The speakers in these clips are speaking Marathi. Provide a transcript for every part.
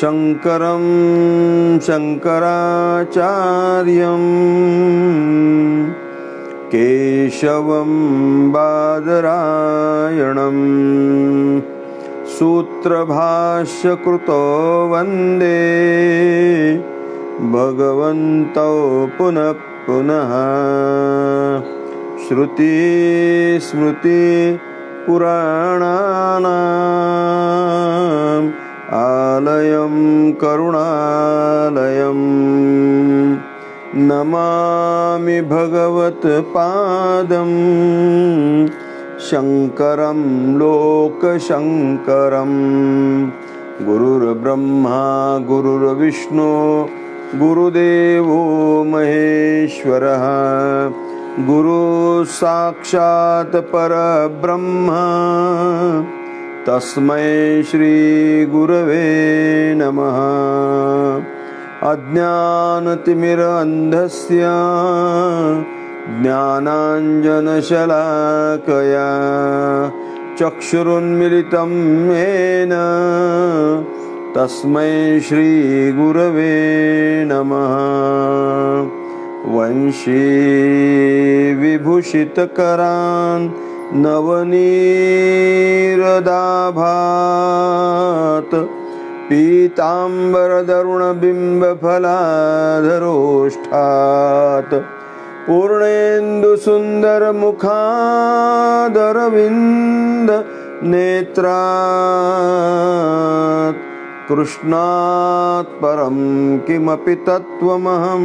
शंकरं शंकराचार्यं केशवं बादरायणं सूत्रभाष्यकृतो वन्दे भगवन्तौ पुनः पुनः। श्रुति स्मृति पुराणानाम् आलयं करुणालयं नमामि भगवत्पादं शंकरं लोकशंकरं। गुरुर्ब्रह्मा गुरुर्विष्णु गुरुदेवो महेश्वरः गुरु साक्षात् परब्रह्म तस्मै श्री गुरवे नमः। अज्ञानतिमिरान्धस्य ज्ञानाञ्जनशलाकया चक्षुरुन्मिलितं येन तस्मै श्री गुरवे नमः। वंशी विभूषितकरान् नवनीरदाभात् पीताम्बरदरुणबिम्बफलाधरोष्ठात् पूर्णेन्दुसुन्दरमुखादरविन्द नेत्रात् कृष्णात् परं किमपि तत्त्वमहं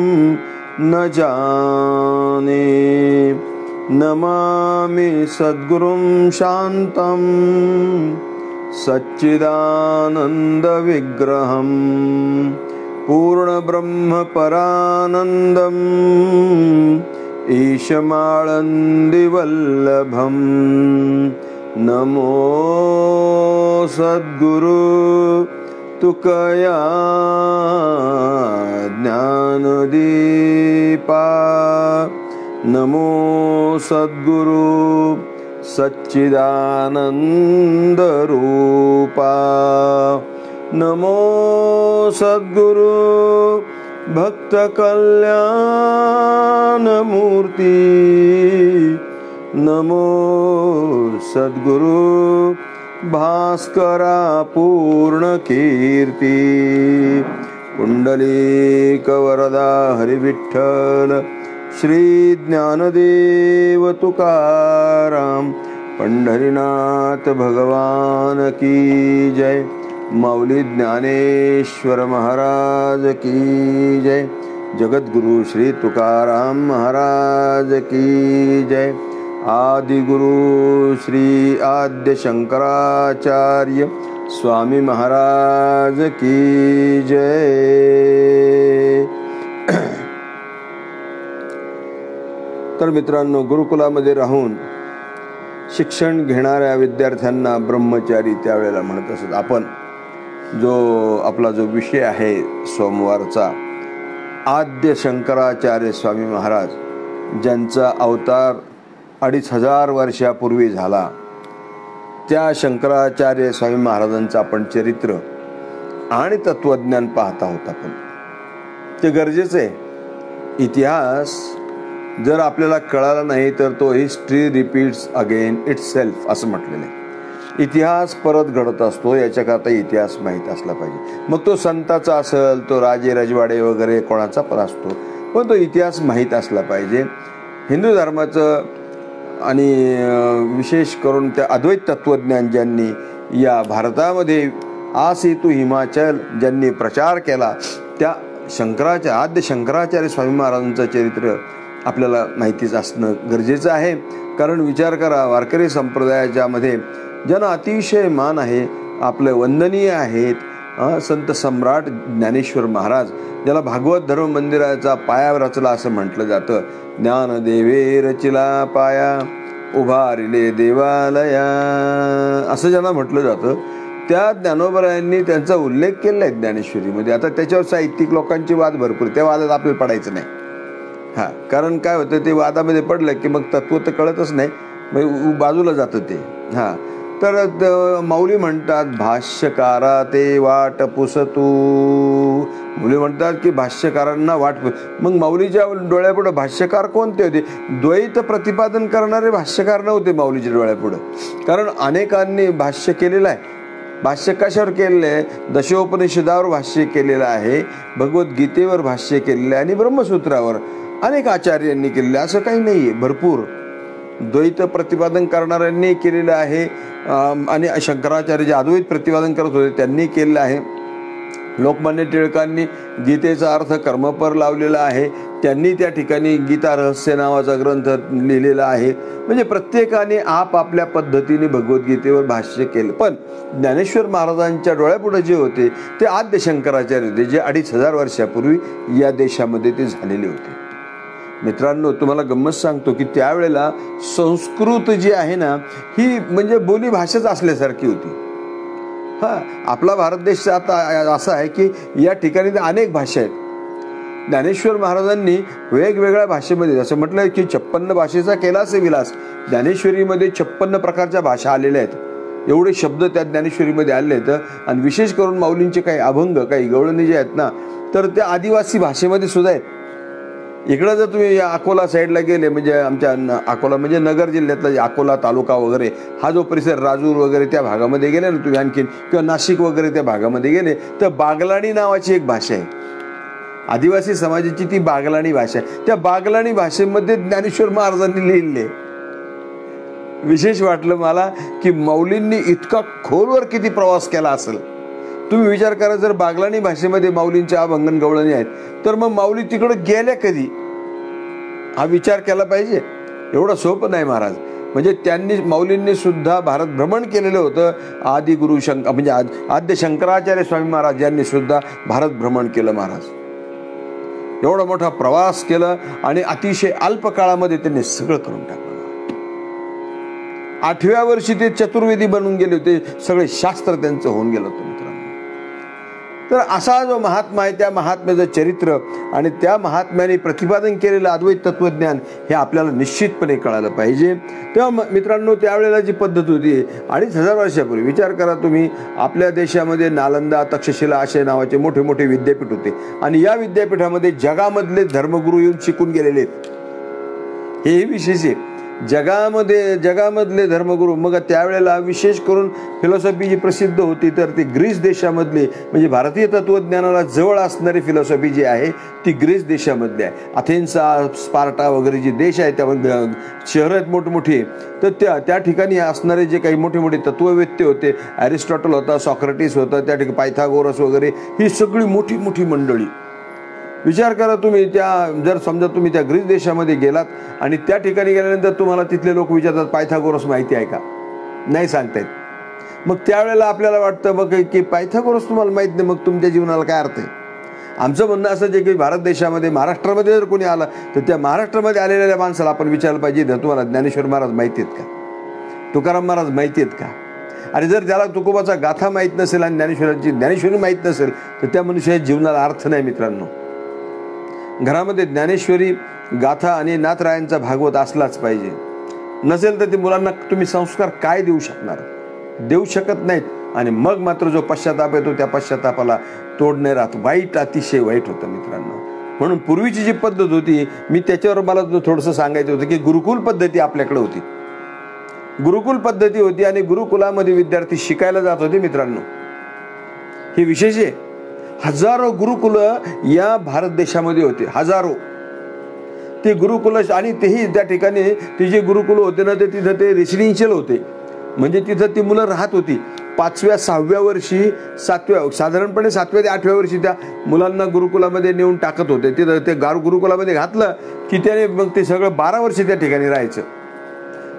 न जाने। नमामि सद्गुरुं शान्तं सच्चिदानन्दविग्रहं पूर्णब्रह्मपरानन्दम् ईशमाळन्दिवल्लभं। नमो सद्गुरु तुकया ज्ञानदीपा। नमो सद्गुरु सच्चिदानन्दरूपा। नमो सद्गुरु भक्तकल्याणमूर्ति। नमो सद्गुरु भास्करा पूर्णकीर्ति। पुंडलीकवरदा हरिविठ्ठल श्री ज्ञानदेव तुकाराम पंढरीनाथ भगवान की जय। माऊली ज्ञानेश्वर महाराज की जय। जगद्गुरु श्री तुकाराम महाराज की जय। आदिगुरु श्री आद्य शंकराचार्य स्वामी महाराज की जय। तर मित्रांनो, गुरुकुलामध्ये राहून शिक्षण घेणाऱ्या विद्यार्थ्यांना ब्रह्मचारी त्यावेळेला म्हणत असत. आपण आपला जो विषय आहे सोमवारचा, आद्य शंकराचार्य स्वामी महाराज ज्यांचा अवतार 2500 वर्षापूर्वी झाला, त्या शंकराचार्य स्वामी महाराजांचं आपण चरित्र आणि तत्वज्ञान पाहत आहोत. आपण ते गरजेचं आहे. इतिहास जर आपल्याला कळाला नाही तर तो हिस्ट्री रिपीट्स अगेन इटसेल्फ असं म्हटलेलं आहे. इतिहास परत घडत असतो, याच्याकरता इतिहास माहीत असला पाहिजे. मग तो संताचा असेल, तो राजे रजवाडे वगैरे कोणाचा पण असतो, पण तो इतिहास माहीत असला पाहिजे. हिंदू धर्माचं आणि विशेष करून त्या अद्वैत तत्वज्ञान ज्यांनी या भारतामध्ये आसेतू हिमाचल ज्यांनी प्रचार केला, त्या आद्य शंकराचार्य स्वामी महाराजांचं चरित्र आपल्याला माहितीच असणं गरजेचं आहे. कारण विचार करा, वारकरी संप्रदायाच्या मध्ये ज्यांना अतिशय मान आहे, आपले वंदनीय आहेत, संत सम्राट ज्ञानेश्वर महाराज, ज्याला भागवत धर्म मंदिराचा पाया रचला असं म्हटलं जातं. ज्ञानदेवे रचिला पाया उभारिले देवालया असं ज्यांना म्हटलं जातं, त्या ज्ञानोबरायांनी त्यांचा उल्लेख केला आहे ज्ञानेश्वरीमध्ये. आता त्याच्यावर साहित्यिक लोकांचे वाद भरपूर, त्या वादात आपल्याला पडायचं नाही. कारण काय होतं, ते वादामध्ये पडलं की मग तत्व तर कळतच नाही, मग बाजूला जातं ते. तर माऊली म्हणतात भाष्यकारा ते वाट पुसतू. माऊली म्हणतात की भाष्यकारांना वाट मग माऊलीच्या डोळ्यापुढं भाष्यकार कोणते होते? द्वैत प्रतिपादन करणारे भाष्यकार नव्हते माऊलीच्या डोळ्यापुढं. कारण अनेकांनी भाष्य केलेलं आहे. भाष्य कशावर केलेलं आहे? दशोपनिषदावर भाष्य केलेलं आहे, भगवद्गीतेवर भाष्य केलेलं आहे आणि ब्रह्मसूत्रावर अनेक आचार्यांनी केलेलं आहे. असं काही नाही आहे, भरपूर द्वैत प्रतिपादन करणाऱ्यांनी केलेलं आहे आणि शंकराचार्य जे अद्वैत प्रतिपादन करत होते त्यांनी केलेलं आहे. लोकमान्य टिळकांनी गीतेचा अर्थ कर्मपर लावलेला आहे, त्यांनी त्या ठिकाणी गीता रहस्य नावाचा ग्रंथ लिहिलेला आहे. म्हणजे प्रत्येकाने आपापल्या पद्धतीने भगवद्गीतेवर भाष्य केलं. पण ज्ञानेश्वर महाराजांच्या डोळ्यापुढे जे होते ते आद्य शंकराचार्य होते, जे 2500 वर्षापूर्वी या देशामध्ये ते झालेले होते. मित्रांनो, तुम्हाला गंमत सांगतो की त्यावेळेला संस्कृत जी आहे ना ही म्हणजे बोली भाषाच असल्यासारखी होती. आपला भारत देश आता असा आहे की या ठिकाणी अनेक भाषा आहेत. ज्ञानेश्वर महाराजांनी वेगवेगळ्या भाषेमध्ये जसं म्हटलं की 56 भाषेचा केला असे विलास. ज्ञानेश्वरीमध्ये 56 प्रकारच्या भाषा आलेल्या आहेत. एवढे शब्द त्या ज्ञानेश्वरीमध्ये आले आहेत. आणि विशेष करून माऊलींचे काही अभंग, काही गवळणी जे आहेत ना, तर त्या आदिवासी भाषेमध्ये सुद्धा आहेत. इकडं जर तुम्ही या अकोला साईडला गेले, म्हणजे आमच्या अकोला म्हणजे नगर जिल्ह्यातला अकोला तालुका वगैरे हा जो परिसर, राजूर वगैरे त्या भागामध्ये गेले ना तुम्ही आणखीन, किंवा नाशिक वगैरे त्या भागामध्ये गेले तर बागलाणी नावाची एक भाषा आहे. आदिवासी समाजाची ती बागलाणी भाषा आहे. त्या बागलाणी भाषेमध्ये ज्ञानेश्वर महाराजांनी लिहिले. विशेष वाटलं मला की माऊलींनी इतका खोलवर किती प्रवास केला असेल. तुम्ही विचार करा, जर बागलाणी भाषेमध्ये माऊलींच्या अभंगन गवळणी आहेत तर मग माऊली तिकडे गेल्या कधी, हा विचार केला पाहिजे. एवढं सोपं नाही महाराज. म्हणजे त्यांनी माऊलींनी सुद्धा भारत भ्रमण केलेलं होतं. आदि गुरु म्हणजे आद्य शंकराचार्य स्वामी महाराज यांनी सुद्धा भारत भ्रमण केलं. महाराज एवढा मोठा प्रवास केला आणि अतिशय अल्प काळामध्ये त्यांनी सगळं करून टाकलं. 8व्या वर्षी ते चतुर्वेदी बनून गेले होते. सगळे शास्त्र त्यांचं होऊन गेलं होतं. मित्रांनो, तर असा जो महात्मा आहे त्या महात्म्याचं चरित्र आणि त्या महात्म्याने प्रतिपादन केलेलं अद्वैत तत्वज्ञान हे आपल्याला निश्चितपणे कळायला पाहिजे. तेव्हा मित्रांनो, त्यावेळेला जी पद्धत होती 2500 वर्षापूर्वी, विचार करा तुम्ही, आपल्या देशामध्ये नालंदा, तक्षशिला असे नावाचे मोठे मोठे विद्यापीठ होते आणि या विद्यापीठामध्ये जगामधले धर्मगुरू येऊन शिकून गेलेले आहेत. हे विशेष आहे. जगामधले धर्मगुरू. मग त्यावेळेला विशेष करून फिलॉसॉफी जी प्रसिद्ध होती तर ती ग्रीस देशामधली, म्हणजे भारतीय तत्वज्ञानाला जवळ असणारी फिलॉसॉफी जी आहे ती ग्रीस देशामधली आहे. अथेन्सा, स्पार्टा वगैरे जे देश आहेत त्यामध्ये शहरं आहेत मोठमोठी, तर त्या ठिकाणी असणारे जे काही मोठे मोठे तत्ववेत्ते होते, ॲरिस्टॉटल होता, सॉक्रेटिस होता, त्या ठिकाणी पायथागोरस वगैरे, ही सगळी मोठी मोठी मंडळी. विचार करा तुम्ही, जर समजा तुम्ही त्या ग्रीस देशामध्ये गेलात आणि त्या ठिकाणी गेल्यानंतर तुम्हाला तिथले लोक विचारतात पायथागोरस माहिती आहे का? नाही सांगतायत. मग त्यावेळेला आपल्याला वाटतं मग की पायथागोरस तुम्हाला माहीत नाही, मग तुमच्या जीवनाला काय अर्थ आहे? आमचं म्हणणं असं आहे की भारत देशामध्ये, महाराष्ट्रामध्ये जर कोणी आलं तर त्या महाराष्ट्रामध्ये आलेल्या माणसाला आपण विचारलं पाहिजे, तुम्हाला ज्ञानेश्वर महाराज माहिती आहेत का? तुकाराम महाराज माहिती आहेत का? आणि जर त्याला तुकोबाचा गाथा माहीत नसेल आणि ज्ञानेश्वरी माहीत नसेल तर त्या मनुष्याच्या जीवनाला अर्थ नाही. मित्रांनो, घरामध्ये ज्ञानेश्वरी गाथा आणि नाथरायांचा भागवत असलाच पाहिजे. नसेल तर ते मुलांना तुम्ही संस्कार काय देऊ शकणार? देऊ शकत नाहीत. आणि मग मात्र जो पश्चाताप येतो त्या पश्चातापाला तोड नाही राहत. वाईट, अतिशय वाईट होतं मित्रांनो. म्हणून पूर्वीची जी पद्धत होती, मी त्याच्यावर मला थोडंसं सांगायचं होतं की गुरुकुल पद्धती आपल्याकडे होती. गुरुकुल पद्धती होती आणि गुरुकुलामध्ये विद्यार्थी शिकायला जात होते. मित्रांनो, हे विशेष आहे. हजारो गुरुकुल या भारत देशामध्ये होते, हजारो. ते गुरुकुल आणि तेही त्या ठिकाणी ते जे गुरुकुल होते ना, ते तिथं ते रेसिडेन्शियल होते. म्हणजे तिथं ती मुलं राहत होती. 5व्या 6व्या वर्षी, साधारणपणे 7व्या ते 8व्या वर्षी त्या मुलांना गुरुकुलामध्ये नेऊन टाकत होते. तिथं ते गुरुकुलामध्ये घातलं की त्याने मग ते सगळं 12 वर्षी त्या ठिकाणी राहायचं.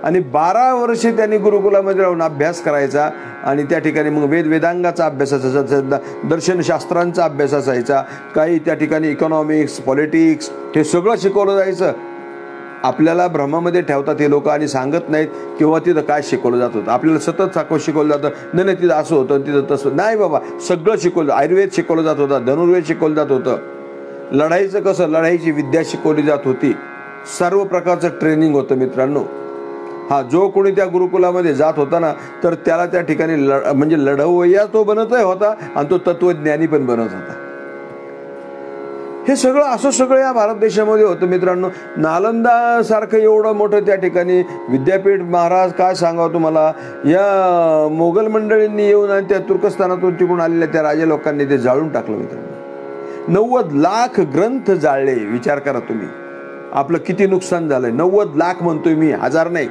आणि 12 वर्षे त्यांनी गुरुकुलामध्ये राहून अभ्यास करायचा आणि त्या ठिकाणी मग वेदांगाचा अभ्यास असायचा, दर्शनशास्त्रांचा अभ्यास असायचा, काही त्या ठिकाणी इकॉनॉमिक्स, पॉलिटिक्स हे सगळं शिकवलं जायचं. आपल्याला भ्रमामध्ये ठेवतात हे लोक आणि सांगत नाहीत किंवा तिथं काय शिकवलं जात होतं. आपल्याला सतत शिकवलं जातं, नाही तिथं असं होतं, तिथं तसं नाही. बाबा, सगळं शिकवलं. आयुर्वेद शिकवलं जात होतं, धनुर्वेद शिकवलं जात होतं, लढाईचं कसं, लढाईची विद्या शिकवली जात होती. सर्व प्रकारचं ट्रेनिंग होतं मित्रांनो. हा, जो कोणी त्या गुरुकुलामध्ये जात होता ना, तर त्याला त्या ठिकाणी म्हणजे लढवय्या तो बनतही होता आणि तो तत्वज्ञानी पण बनत होता. हे सगळं असं सगळं या भारत देशामध्ये होतं मित्रांनो. नालंदा सारखं एवढं मोठं त्या ठिकाणी विद्यापीठ, महाराज काय सांगावं तुम्हाला, या मोगल मंडळींनी येऊन आणि त्या तुर्कस्तानातून तिकडून आलेल्या त्या राजे लोकांनी ते जाळून टाकलं मित्रांनो. 90 लाख ग्रंथ जाळले. विचार करा तुम्ही, आपलं किती नुकसान झालंय. 90 लाख म्हणतोय मी, हजार नाही.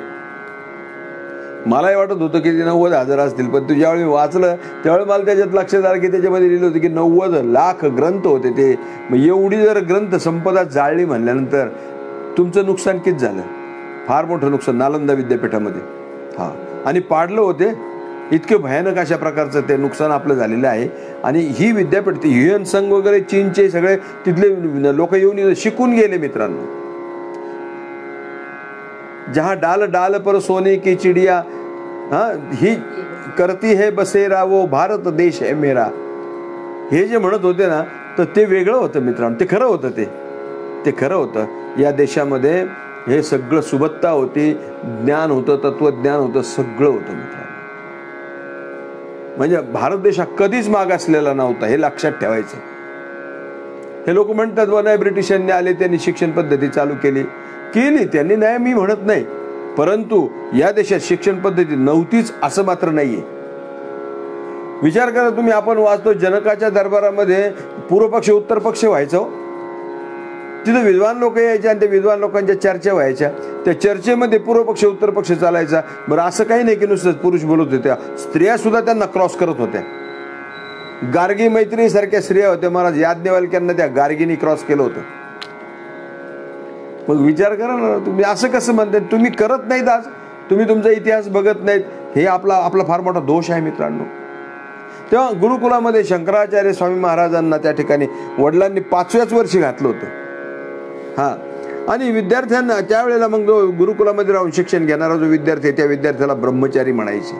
मलाही वाटत होतं की ते 90,000 असतील, पण तू ज्यावेळी वाचलं त्यावेळी मला त्याच्यात लक्षात आलं की त्याच्यामध्ये लिहिलं होतं की 90 लाख ग्रंथ होते ते. मग एवढी जर ग्रंथ संपदा जाळली म्हणल्यानंतर तुमचं नुकसान किती झालं? फार मोठं नुकसान नालंदा विद्यापीठामध्ये. हां, आणि पाडलं होते. इतके भयानक अशा प्रकारचं ते नुकसान आपलं झालेलं आहे. आणि ही विद्यापीठ, ह्युएन संघ वगैरे चीनचे सगळे तिथले लोक येऊन शिकून गेले मित्रांनो. जहाँ डाल डाल पर सोने की चिड़िया, हाँ, ही करती है बसेरा, वो भारत देश है मेरा. हे जे म्हणत होते ना, तर ते वेगळं होतं मित्रांनो. ते खरं होतं. ते खरं होतं. या देशामध्ये हे सगळं सुबत्ता होती, ज्ञान होतं, तत्वज्ञान होतं, सगळं होतं मित्रांनो. म्हणजे भारत देश हा कधीच मागासलेला नव्हता, हे लक्षात ठेवायचं. हे लोक म्हणतात बा नाही, ब्रिटिशांनी आले, त्यांनी शिक्षण पद्धती चालू केली. त्यांनी नाही मी म्हणत नाही, परंतु या देशात शिक्षण पद्धती नव्हतीच असं मात्र नाहीये. विचार करा तुम्ही, आपण वाचतो जनकाच्या दरबारामध्ये पूर्व पक्ष उत्तर पक्ष व्हायचं. तिथं विद्वान लोक यायचे आणि त्या विद्वान लोकांच्या चर्चा व्हायच्या. त्या चर्चेमध्ये पूर्व पक्ष उत्तर पक्ष चालायचा. बरं, असं काही नाही की नुसतं पुरुष बोलत होत्या, स्त्रिया सुद्धा त्यांना क्रॉस करत होत्या. गार्गी मैत्री सारख्या स्त्रिया होत्या. महाराज याज्ञवल्क्यांना त्या गार्गीनी क्रॉस केलं होतं. मग विचार करा ना तुम्ही, असं कसं म्हणताय? तुम्ही करत नाहीत, आज तुम्ही तुमचा इतिहास बघत नाहीत. हे आपला फार मोठा दोष आहे मित्रांनो. तेव्हा गुरुकुलामध्ये शंकराचार्य स्वामी महाराजांना त्या ठिकाणी वडिलांनी 5व्याच वर्षी घातलं होतं. हां, आणि विद्यार्थ्यांना त्यावेळेला मग जो गुरुकुलामध्ये राहून शिक्षण घेणारा जो विद्यार्थी, त्या विद्यार्थ्याला ब्रह्मचारी म्हणायचे.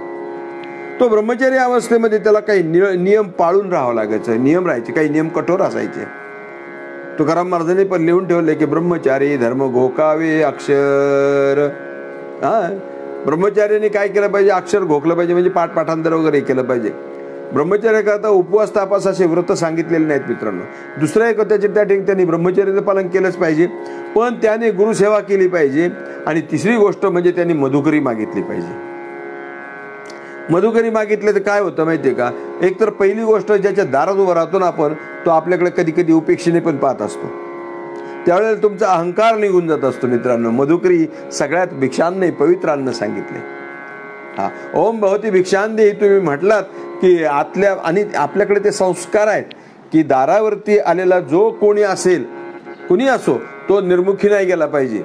तो ब्रह्मचारी अवस्थेमध्ये त्याला काही नियम पाळून राहावं लागायचं. नियम राहायचे, काही नियम कठोर असायचे. तुकाराम महाराजांनी पण लिहून ठेवले की ब्रह्मचारी धर्म घोकावे अक्षर. हा, ब्रह्मचार्याने काय केलं पाहिजे? अक्षर घोकलं पाहिजे, म्हणजे पाठांतर वगैरे केलं पाहिजे. ब्रह्मचर्याकरता उपवास तापास असे व्रत सांगितलेले नाहीत मित्रांनो. दुसऱ्या एक त्याच्या त्या ठिकाणी त्यांनी ब्रह्मचर्याचं पालन केलंच पाहिजे, पण त्याने गुरुसेवा केली पाहिजे. आणि तिसरी गोष्ट म्हणजे त्यांनी मधुकरी मागितली पाहिजे. मधुकरी मागितले तर काय होतं माहितीये का? एक तर पहिली गोष्ट, ज्याच्या दारात उभं राहतो ना आपण, तो आपल्याकडे कधी कधी उपेक्षेने पण पाहत असतो. त्यावेळेला तुमचा अहंकार निघून जात असतो मित्रांनो. मधुकरी सगळ्यात भिक्षांनी पवित्र अन्न सांगितले. हा, ओम भवती भिक्षांदे तुम्ही म्हटलात की आतल्या, आणि आपल्याकडे ते संस्कार आहेत की दारावरती आलेला जो कोणी असेल, कुणी असो, तो निर्मुखी नाही गेला पाहिजे.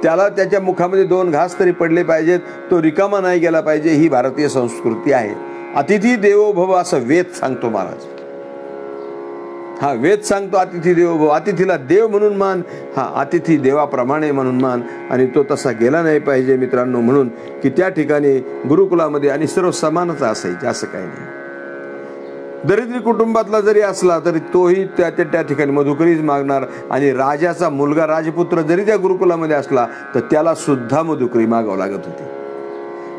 त्याला त्याच्या मुखामध्ये 2 घास तरी पडले पाहिजेत. तो रिकामा नाही गेला पाहिजे. ही भारतीय संस्कृती आहे. अतिथी देवो भव असं वेद सांगतो महाराज. हा, वेद सांगतो अतिथी देवो भव. अतिथीला देव म्हणून मान, हा, अतिथी देवाप्रमाणे म्हणून मान. आणि तो तसा गेला नाही पाहिजे मित्रांनो. म्हणून की त्या ठिकाणी गुरुकुलामध्ये आणि सर्व समानता असायची, असं काही नाही. दरिद्री कुटुंबातला जरी असला तरी तोही त्या ठिकाणी मधुकरीच मागणार. आणि राजाचा मुलगा, राजपुत्र जरी त्या गुरुकुलामध्ये असला तर त्याला सुद्धा मधुकरी मागावं लागत होती.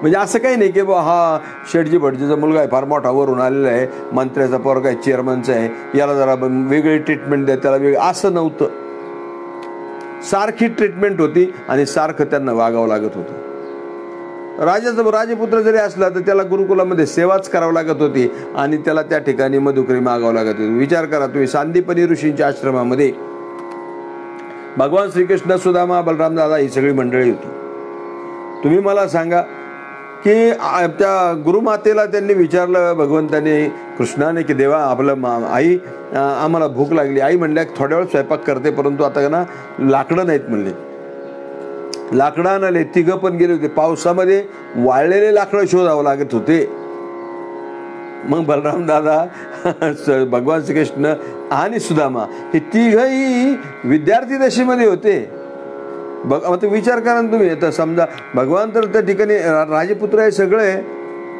म्हणजे असं काही नाही की बा हा शेठजी भटजीचा मुलगा आहे, फार मोठा वरून आलेला आहे, मंत्र्याचा पोरगा आहे, चेअरमनचा आहे, याला जरा वेगळी ट्रीटमेंट द्या, त्याला वेगळं, असं नव्हतं. सारखी ट्रीटमेंट होती आणि सारखं त्यांना वागावं लागत होतं. राजाचा राजपुत्र जरी असला तर त्याला गुरुकुलामध्ये सेवाच करावं लागत होती आणि त्याला त्या ठिकाणी मधुकरी मागावं लागत होती. विचार करा तुम्ही, सांदीपनी ऋषींच्या आश्रमामध्ये भगवान श्रीकृष्ण, सुदामा, बलराम दादा ही सगळी मंडळी होती. तुम्ही मला सांगा की त्या गुरुमातेला त्यांनी विचारलं, भगवंताने, कृष्णाने, की देवा आपलं आई, आम्हाला भूक लागली. आई म्हणल्या थोड्या वेळ स्वयंपाक करते, परंतु आता ना लाकडं नाहीत म्हणले. लाकडं आणाले. तिघं पण गेले होते. पावसामध्ये वाळलेले लाकडं शोधावं लागत होते. मग बलराम दादा, भगवान श्रीकृष्ण आणि सुदामा हे तिघही विद्यार्थी दशेमध्ये होते. आता विचार करा तुम्ही. आता समजा भगवान तर त्या ठिकाणी राजपुत्र आहे सगळे,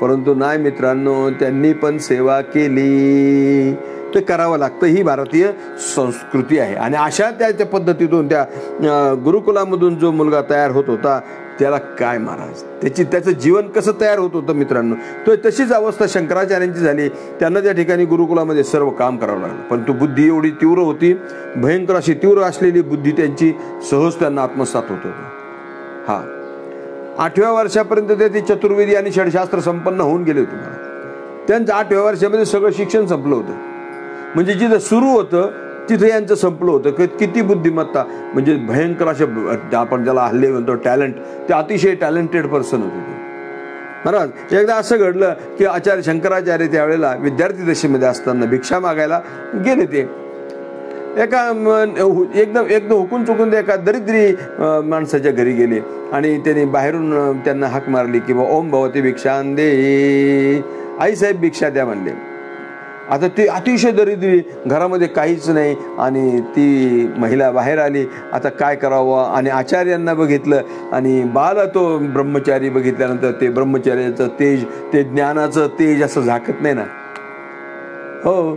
परंतु नाही मित्रांनो, त्यांनी पण सेवा केली. ते करावं लागतं, ही भारतीय संस्कृती आहे. आणि अशा त्या पद्धतीतून त्या गुरुकुलामधून जो मुलगा तयार होत होता त्याला काय महाराज, त्याचं जीवन कसं तयार होत होतं मित्रांनो. तो तशीच अवस्था शंकराचार्यांची झाली. त्यांना त्या ठिकाणी गुरुकुलामध्ये सर्व काम करावं लागलं. पण तो बुद्धी एवढी तीव्र होती, भयंकर अशी तीव्र असलेली बुद्धी त्यांची सहज त्यांना आत्मसात होत होती. हा 8व्या वर्षापर्यंत ते चतुर्वेदी आणि षडशास्त्र संपन्न होऊन गेले होते. त्यांचं 8व्या वर्षामध्ये सगळं शिक्षण संपलं होतं. म्हणजे जिथं सुरू होतं तिथं यांचं संपलं होतं. किती बुद्धिमत्ता, म्हणजे भयंकर अशा, आपण ज्याला हल्ले म्हणतो टॅलेंट, ते अतिशय टॅलेंटेड पर्सन होते ते महाराज. एकदा असं घडलं की आचार्य शंकराचार्य त्यावेळेला विद्यार्थी दशेमध्ये असताना भिक्षा मागायला गेले. ते एकदम हुकून चुकून ते एका दरिद्री माणसाच्या घरी गेले आणि त्यांनी बाहेरून त्यांना हाक मारली की ओम भवती भिक्षां दे, आईसाहेब भिक्षा द्या म्हणले. आता ती अतिशय दरिद्री, घरामध्ये काहीच नाही, आणि ती महिला बाहेर आली. आता काय करावं, आणि आचार्यांना बघितलं, आणि बाला तो ब्रह्मचारी बघितल्यानंतर ते ब्रह्मचार्याचं तेज, ते ज्ञानाचं तेज असं झाकत नाही ना. हो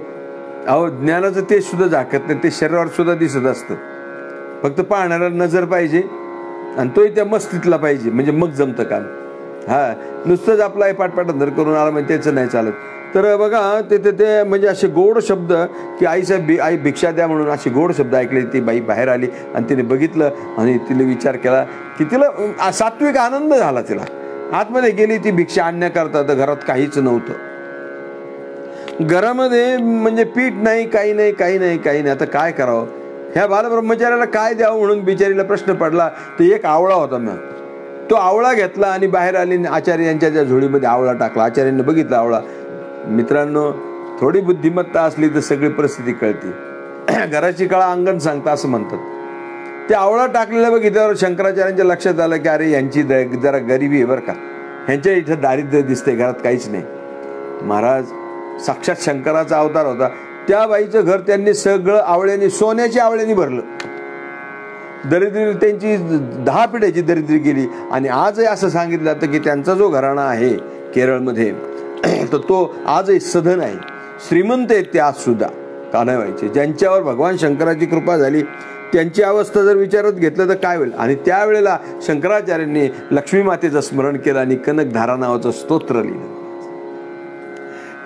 अहो, ज्ञानाचं तेज सुद्धा झाकत नाही, ते शरीरावर सुद्धा दिसत असतं. फक्त पाहणारा नजर पाहिजे आणि तोही त्या मस्तीतला पाहिजे, म्हणजे मग जमतं काम. हा नुसतंच आपला पाठपाठांतर करून आला म्हणजे त्याचं नाही चालत. तर बघा ते म्हणजे असे गोड शब्द की आईसाहेब आई भिक्षा द्या म्हणून असे गोड शब्द ऐकले. ती बाई बाहेर आली आणि तिने बघितलं आणि तिने विचार केला की तिला सात्विक आनंद झाला. तिला आतमध्ये गेली, ती भिक्षा आणण्याकरता, तर घरात काहीच नव्हतं. घरामध्ये म्हणजे पीठ नाही, काही नाही. आता काय करावं, ह्या बालब्रह्मचार्याला काय द्यावं म्हणून बिचारीला प्रश्न पडला. तर एक आवळा होता ना, तो आवळा घेतला आणि बाहेर आली. आचार्य यांच्या त्या झोळीमध्ये आवळा टाकला. आचार्यांनी बघितला आवळा. मित्रांनो, थोडी बुद्धिमत्ता असली तर सगळी परिस्थिती कळते. घराची कळा अंगण सांगता असं म्हणतात. ते आवळा टाकलेलं बघितल्यावर शंकराचार्यांच्या लक्षात आलं की अरे यांची जरा गरिबी आहे बरं का, ह्यांच्या इथं दारिद्र्य दिसतंय, घरात काहीच नाही. महाराज साक्षात शंकराचा अवतार होता. त्या बाईचं घर त्यांनी सगळं आवळ्यांनी, सोन्याच्या आवळ्यांनी भरलं. दरिद्री त्यांची 10 पिढ्याची दरिद्री गेली. आणि आजही असं सांगितलं जातं की त्यांचा जो घराणा आहे केरळमध्ये, तर तो आजही सधन आहे, श्रीमंत आहेत ते आज सुद्धा. का नाही व्हायचे? ज्यांच्यावर भगवान शंकराची कृपा झाली त्यांची अवस्था जर विचारात घेतलं तर काय होईल. आणि त्यावेळेला शंकराचार्यांनी लक्ष्मी मातेचं स्मरण केलं आणि कनकधारा नावाचं स्तोत्र लिहिलं.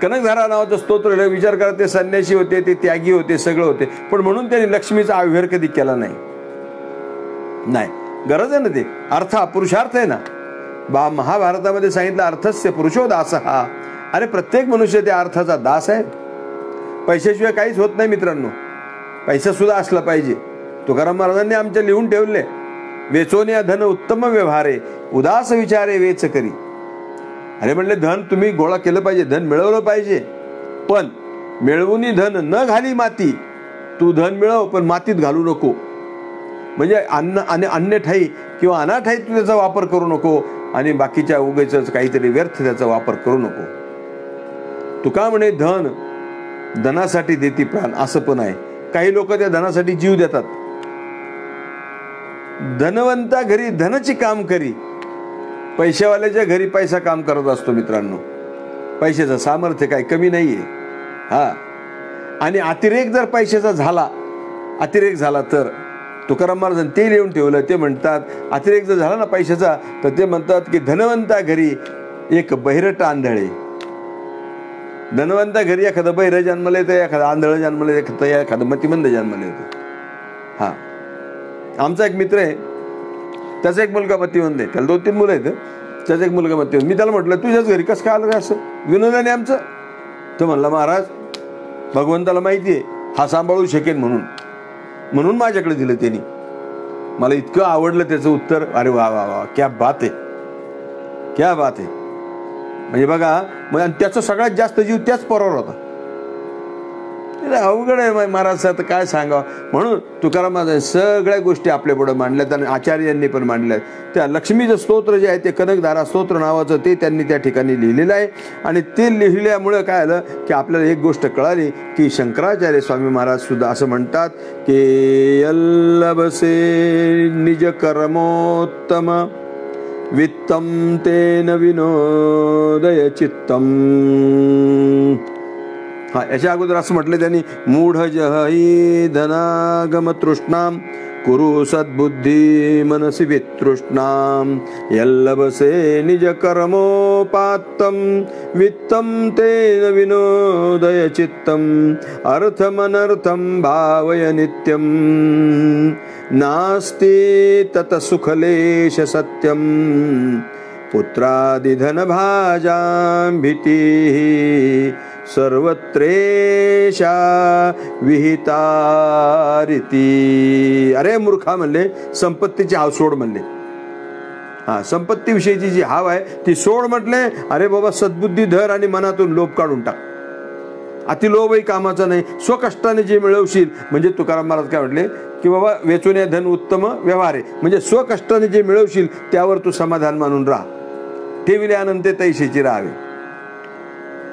कनकधारा नावाचं स्तोत्र लिहिलं. विचार करा, ते संन्यासी होते, ते त्यागी होते, सगळं होते, पण म्हणून त्यांनी लक्ष्मीचा आविर्भाव कधी केला नाही. गरज आहे ना, ते अर्थ पुरुषार्थ आहे ना. महाभारतामध्ये सांगितलं अर्थस्य पुरुषो दास हा. अरे प्रत्येक मनुष्य त्या अर्थाचा दास आहे. पैशाशिवाय काहीच होत नाही मित्रांनो. पैसा सुद्धा असला पाहिजे. तुकाराम महाराजांनी आमच्या लिहून ठेवले, वेचोनिया धन उत्तम व्यवहारे, उदास विचारे वेच करी. अरे म्हणले, धन तुम्ही गोळा केलं पाहिजे, धन मिळवलं पाहिजे, पण मिळवून धन न घाली माती. तू धन मिळव पण मातीत घालू नको. म्हणजे अन्य ठाई किंवा अनाठाई तू त्याचा वापर करू नको, आणि बाकीच्या उगेच काहीतरी व्यर्थ त्याचा वापर करू नको. तुका म्हणे धनासाठी देती प्राण, असं पण आहे. काही लोक त्या धनासाठी जीव देतात. धनवंता घरी धनाची काम करी, पैशावाल्याच्या घरी पैसा काम करत असतो मित्रांनो. पैशाचं सामर्थ्य काय कमी नाहीये. हा, आणि अतिरेक जर पैशाचा झाला तर तुकाराम महाराजांनी ते लिहून ठेवलं. ते म्हणतात, अतिरेक जर झाला ना पैशाचा, तर ते म्हणतात की धनवंता घरी एक बहिरट आंधळे. धनवंता घरी एखादं बहिर जन्मलं येतं, एखादं आंधळ जन्मलं येतं, एखादं मतिमंद जन्मलं येतं. हा, आमचा एक मित्र आहे, त्याचा एक मुलगा मतिमंद आहे. त्याला 2-3 मुलं आहेत. त्याचा एक मुलगा मतिमंद. मी त्याला म्हटलं, तुझ्याच घरी कसं काय आलं असं विनोदाने आमचं? तो म्हणला, महाराज भगवंताला माहिती आहे हा सांभाळू शकेल म्हणून माझ्याकडे दिलं त्यांनी. मला इतकं आवडलं त्याचं उत्तर. अरे वा वा वा, क्या बात आहे, क्या बात आहे. म्हणजे बघा, त्याचा सगळ्यात जास्त जीव त्याच पोरावर होता. अवघड आहे महाराज, आता काय सांगावं. म्हणून तुकाराम महाराज सगळ्या गोष्टी आपल्या पुढे मांडल्यात आणि आचार्यांनी पण मांडल्यात. त्या लक्ष्मीचं स्तोत्र जे आहे ते कनकधारा स्तोत्र नावाचं ते त्यांनी त्या ठिकाणी लिहिलेलं आहे. आणि ते लिहिल्यामुळं काय आलं की आपल्याला एक गोष्ट कळाली की शंकराचार्य स्वामी महाराज सुद्धा असं म्हणतात की यल्लभसे निज कर्मोत्तम वित्तं तेन विनोदय चित्तम. हा, याच्या अगोदर असं म्हटलं त्यांनी, मूढ जहि धनागम तृष्णाम कुरु सद्बुद्धी मनसी वितृष्णाम यल्लभसे निज कर्मोपात्तम वित्तं तेन विनोदय चित्तम अर्थमनर्थं भावय नित्यम नास्ति तत सुखलेश सत्यम पुत्रादिधन भाजां भीतिः सर्वत्रेशा विहितारिती. अरे मूर्खा म्हणले, संपत्तीची हाव सोड म्हणले. हा, संपत्तीविषयीची जी हाव आहे ती सोड म्हटले. अरे बाबा, सद्बुद्धी धर आणि मनातून लोभ काढून टाक. अतिलोभही कामाचा नाही. स्वकष्टाने जे मिळवशील, म्हणजे तुकाराम महाराज काय म्हटले की बाबा, वेचून धन उत्तम व्यवहार आहे. म्हणजे स्वकष्टाने जे मिळवशील त्यावर तू समाधान मानून राहा. ठेविले अनंते तैसेची राहावे.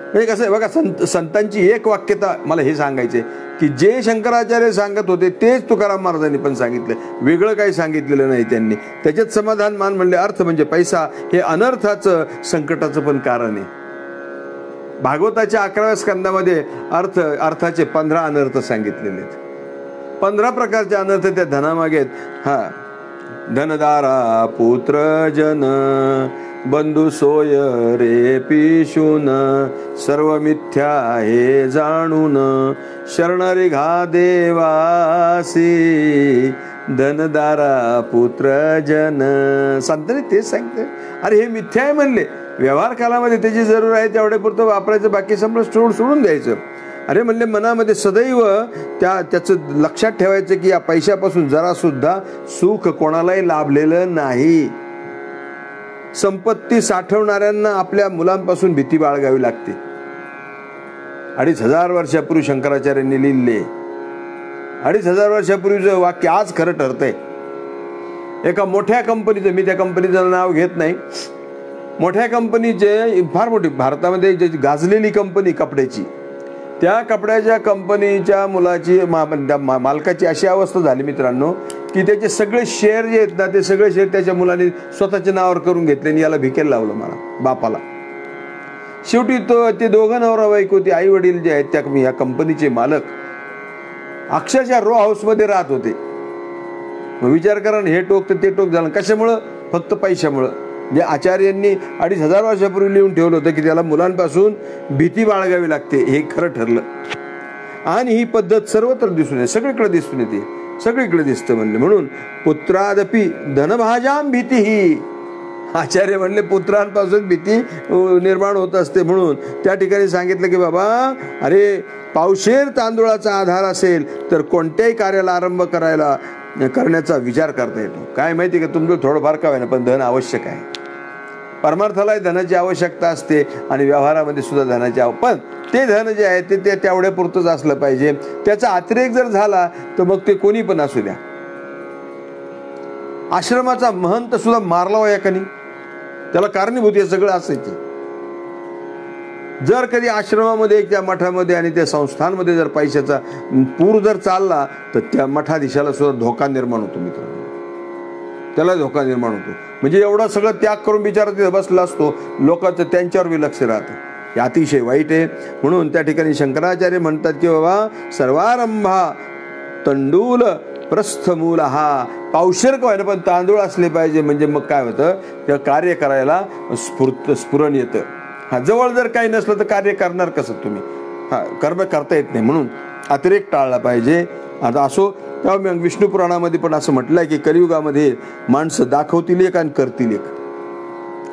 म्हणजे कसं आहे बघा, संतांची एक वाक्यता मला हे सांगायचे की जे शंकराचार्य सांगत होते तेच तुकाराम महाराजांनी पण सांगितलं, वेगळं काही सांगितलेलं नाही त्यांनी. त्याच्यात समाधान मान म्हणले. अर्थ म्हणजे पैसा हे अनर्थाचं, संकटाचं पण कारण आहे. भागवताच्या 11व्या स्कंदामध्ये अर्थाचे 15 अनर्थ सांगितलेले आहेत. 15 प्रकारचे अनर्थ त्या धनामागे आहेत. हा, धनदारा पुत्र जन बंधू सोय रे पिशून सर्व मिथ्या हे जाणून शरणरी घा देवासी धनदारा पुत्र जन. संतांनी तेच सांगितलं. अरे हे मिथ्या आहे म्हणले. व्यवहार कालामध्ये त्याची जरूर आहे तेवढ्या पुरतं वापरायचं, बाकी संपलं सोडून द्यायचं. अरे म्हणले, मनामध्ये सदैव त्याचं लक्षात ठेवायचं की या पैशापासून जरा सुद्धा सुख कोणालाही लाभलेलं नाही. संपत्ती साठवणाऱ्यांना आपल्या मुलांपासून भीती बाळगावी लागते. 2500 वर्षापूर्वी शंकराचार्यांनी लिहिले. 2500 वर्षापूर्वीचं वाक्य आज खरं ठरतंय. एका मोठ्या कंपनीचं, मी त्या कंपनीचं नाव घेत नाही, मोठ्या कंपनीचे, फार मोठी भारतामध्ये ज्याची गाजलेली कंपनी कपड्याची, त्या कपड्याच्या कंपनीच्या मुलाची मालकाची अशी अवस्था झाली मित्रांनो की त्याचे सगळे शेअर जे आहेत ना, ते सगळे शेअर त्याच्या मुलाने स्वतःच्या नावावर करून घेतले आणि याला भिकेला लावलं मला, बापाला. शेवटी ते दोघं नवरा बायको, ते आई वडील जे आहेत त्या या कंपनीचे मालक अक्षरशः रो हाऊसमध्ये राहत होते. मग विचार करा, हे टोक तर ते टोक झालं. कशामुळं? फक्त पैशामुळं. जे आचार्यांनी 2500 वर्षापूर्वी लिहून ठेवलं होतं की त्याला मुलांपासून भीती बाळगावी लागते, हे खरं ठरलं. आणि ही पद्धत सर्वत्र दिसून येते, सगळीकडे दिसून येते, सगळीकडे दिसतं म्हणले. म्हणून पुत्रादपि धनभाजां भीती ही, आचार्य म्हणले पुत्रांपासून भीती निर्माण होत असते. म्हणून त्या ठिकाणी सांगितलं की बाबा, अरे पावशेर तांदूळाचा आधार असेल तर कोणत्याही कार्याला आरंभ करण्याचा विचार करता येतो. काय माहिती का, तुमचं थोडंफार का होईना पण धन आवश्यक आहे. परमार्थालाही धनाची आवश्यकता असते आणि व्यवहारामध्ये सुद्धा धनाची पण ते धन जे आहे ते तेवढ्या पुरतंच असलं पाहिजे. त्याचा अतिरेक जर झाला तर मग ते कोणी पण असू द्या. आश्रमाचा महंत सुद्धा मारला हो एकानी, त्याला कारणीभूत हे सगळं असायचं. जर कधी आश्रमामध्ये, त्या मठामध्ये आणि त्या संस्थांमध्ये जर पैशाचा पूर जर चालला तर त्या मठाधीशाला सुद्धा धोका निर्माण होतो मित्रांनो, त्याला धोका निर्माण होतो. म्हणजे एवढा सगळं त्याग करून बिचारा तिथे बसला असतो, लोकांचं त्यांच्यावर बी लक्ष राहतं. हे अतिशय वाईट आहे. म्हणून त्या ठिकाणी शंकराचार्य म्हणतात की बाबा, सर्वारंभा तंडूल प्रस्थमूल, हा पावशेर का पण तांदूळ असले पाहिजे. म्हणजे मग काय होतं, त्या कार्य करायला स्फुरण येतं. हा, जवळ जर काही नसलं तर कार्य करणार कसं तुम्ही? हा, कर्म करता येत नाही. म्हणून अतिरेक टाळला पाहिजे. आता असो, तेव्हा मग विष्णू पुराणामध्ये पण असं म्हटलंय की कलियुगामध्ये माणसं दाखवतील एक आणि करतील एक.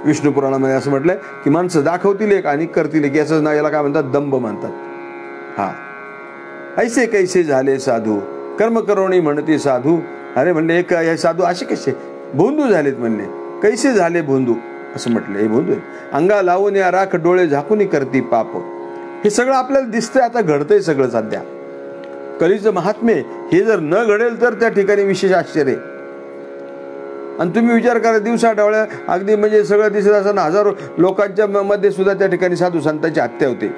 विष्णू पुराणामध्ये असं म्हटलंय की माणसं दाखवतील एक आणि करतील एक. याचं नाव, याला काय म्हणतात, दंभ म्हणतात. हा, ऐसे कैसे झाले साधू कर्म करोणी म्हणते साधू. अरे म्हणले, हे साधू असे कसे भोंदू झालेत म्हणले. कैसे झाले भोंदू असं म्हटलं. हे भोंदू अंगा लावून या राख डोळे झाकून करती पाप. हे सगळं आपल्याला दिसतंय, आता घडतंय सगळं सध्या. कलीचं महात्म्य हे जर न घडेल तर त्या ठिकाणी विशेष आश्चर्य. आणि तुम्ही विचार करा, दिवसा डोळ्या अगदी म्हणजे सगळं दिसत असताना हजारो लोकांच्या मध्ये सुद्धा त्या ठिकाणी साधू संतांची हत्या होते.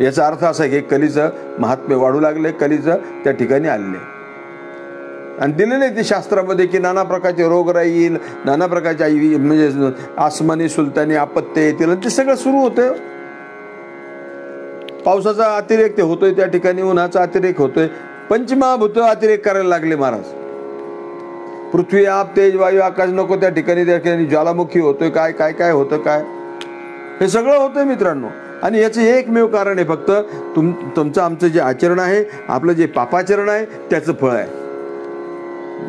याचा अर्थ असा की कलीचं महात्म्य वाढू लागले, कलीचं त्या ठिकाणी आलेले. आणि दिले नाही ते शास्त्रामध्ये की नाना प्रकारचे रोगराई येईल, नाना प्रकारच्या म्हणजे आसमानी सुलतानी आपत्ती येतील, ते सगळं सुरू होतं. पावसाचा अतिरेक ते होतोय त्या ठिकाणी, उन्हाचा अतिरेक होतोय, पंचमहाभूत अतिरेक करायला लागले महाराज. पृथ्वी आप तेज वायू आकाश नको त्या ठिकाणी ज्वालामुखी होतोय, काय काय काय होतं, काय हे सगळं होतंय मित्रांनो. आणि याचं एकमेव कारण आहे फक्त तुमचं आमचं जे आचरण आहे, आपलं जे पापाचरण आहे त्याचं फळ आहे.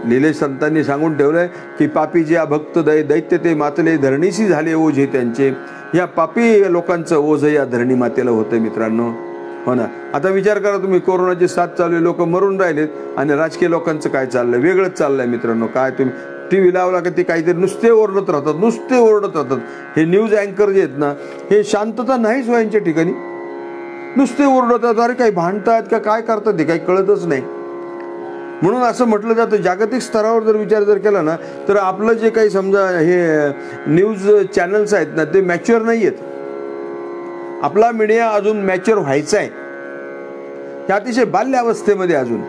लिहिले संतांनी सांगून ठेवलंय की पापी जे भक्त दैत्य ते मातले धरणीशी झाले ओझे त्यांचे. या पापी लोकांचं ओझ या धरणी मातेला होतं मित्रांनो. हो ना. आता विचार करा तुम्ही, कोरोनाची साथ चालू आहे, लोक मरून राहिलेत आणि राजकीय लोकांचं काय चाललंय, वेगळंच चाललंय मित्रांनो. काय तुम्ही टीव्ही लावला की ते काहीतरी नुसते ओरडत राहतात, नुसते ओरडत राहतात. हे न्यूज अँकर जे आहेत ना, हे शांतता नाहीच यांच्या ठिकाणी, नुसते ओरडत राहतात. अरे काही भांडतात का काय करतात ते काही कळतच नाही. म्हणून असं म्हटलं जातं, जागतिक स्तरावर जर विचार जर केला ना, तर आपलं जे काही समजा हे न्यूज चॅनल्स आहेत ना, ते मॅच्युअर नाही आहेत. आपला मीडिया अजून मॅच्युअर व्हायचा आहे, हे अतिशय बाल्य अवस्थेमध्ये अजून